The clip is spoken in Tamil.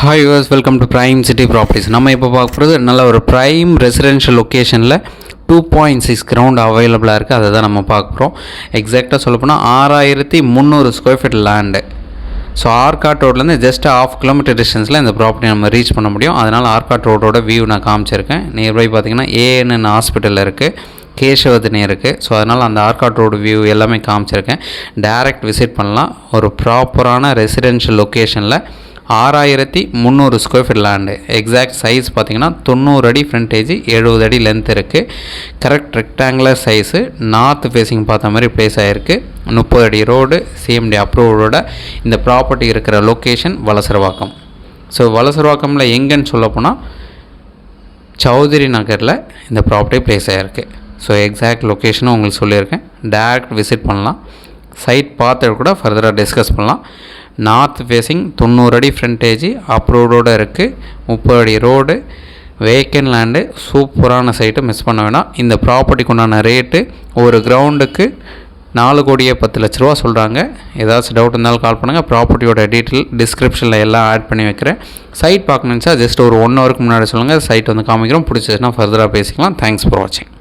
Hi use welcome to prime city properties. நம்ம இப்போ பார்க்க போகிறது நல்ல ஒரு ப்ரைம் ரெசிடென்ஷியல் லொக்கேஷனில் 2.6 கிரவுண்ட் அவைலபிளாக இருக்குது. அதை தான் நம்ம பார்க்க போகிறோம். எக்ஸாக்டாக சொல்லப்போனால் 6300 square feet land. So Arcot ரோட்லேருந்து ஜஸ்ட் 1/2 கிலோமீட்டர் டிஸ்டன்ஸில் இந்த ப்ராப்பர்ட்டி நம்ம ரீச் பண்ண முடியும். அதனால் ஆர்காட் ரோடோட வியூ நான் காமிச்சிருக்கேன். நியர்பை பார்த்திங்கன்னா ஏஎன்என் ஹாஸ்பிட்டல் இருக்குது, கேஷவதினி இருக்குது. ஸோ அதனால் அந்த ஆர்காட் ரோடு வியூ எல்லாமே காமிச்சிருக்கேன். டைரக்ட் விசிட் பண்ணலாம். ஒரு ப்ராப்பரான ரெசிடென்ஷியல் லொக்கேஷனில் 6300 square feet land. Exact size பார்த்திங்கன்னா 90 அடி ஃப்ரண்டேஜ், 70 அடி லென்த் இருக்குது. Correct rectangular size, north facing பார்த்த மாதிரி ப்ளேஸ் ஆகிருக்கு. 30 அடி ரோடு, சிஎம்டி அப்ரூவோட இந்த ப்ராப்பர்ட்டி இருக்கிற லொக்கேஷன் வலசரவாக்கம். ஸோ வலசரவாக்கமில் எங்கன்னு சொல்லப்போனால் சௌத்ரி நகரில் இந்த ப்ராப்பர்ட்டி ப்ளேஸ் ஆகிருக்கு. ஸோ எக்ஸாக்ட் லொக்கேஷனும் உங்களுக்கு சொல்லியிருக்கேன். டேரக்ட் விசிட் பண்ணலாம். சைட் பார்த்து கூட ஃபர்தராக டிஸ்கஸ் பண்ணலாம். நார்த் ஃபேஸிங், 90 அடி ஃப்ரண்டேஜ், அப்ரூவோடு இருக்குது. 30 அடி ரோடு, வேக்கன் லேண்டு, சூப்பரான சைட்டு, மிஸ் பண்ண வேணாம். இந்த ப்ராப்பர்ட்டிக்கு உண்டான ரேட்டு ஒரு கிரவுண்டுக்கு 4,10,00,000 சொல்கிறாங்க. ஏதாச்சும் டவுட் இருந்தாலும் கால் பண்ணுங்கள். ப்ராப்பர்ட்டியோட டீட்டெயில் டிஸ்கிரிப்ஷனில் எல்லாம் ஆட் பண்ணி வைக்கிறேன். சைட் பார்க்கணுன்னு ஜஸ்ட் ஒரு 1 ஹவருக்கு முன்னாடி சொல்லுங்கள். சைட் வந்து காமிக்கிறோம். பிடிச்சதுன்னா ஃபர்தராக பேசிக்கலாம். தேங்க்ஸ் ஃபார் வாட்சிங்.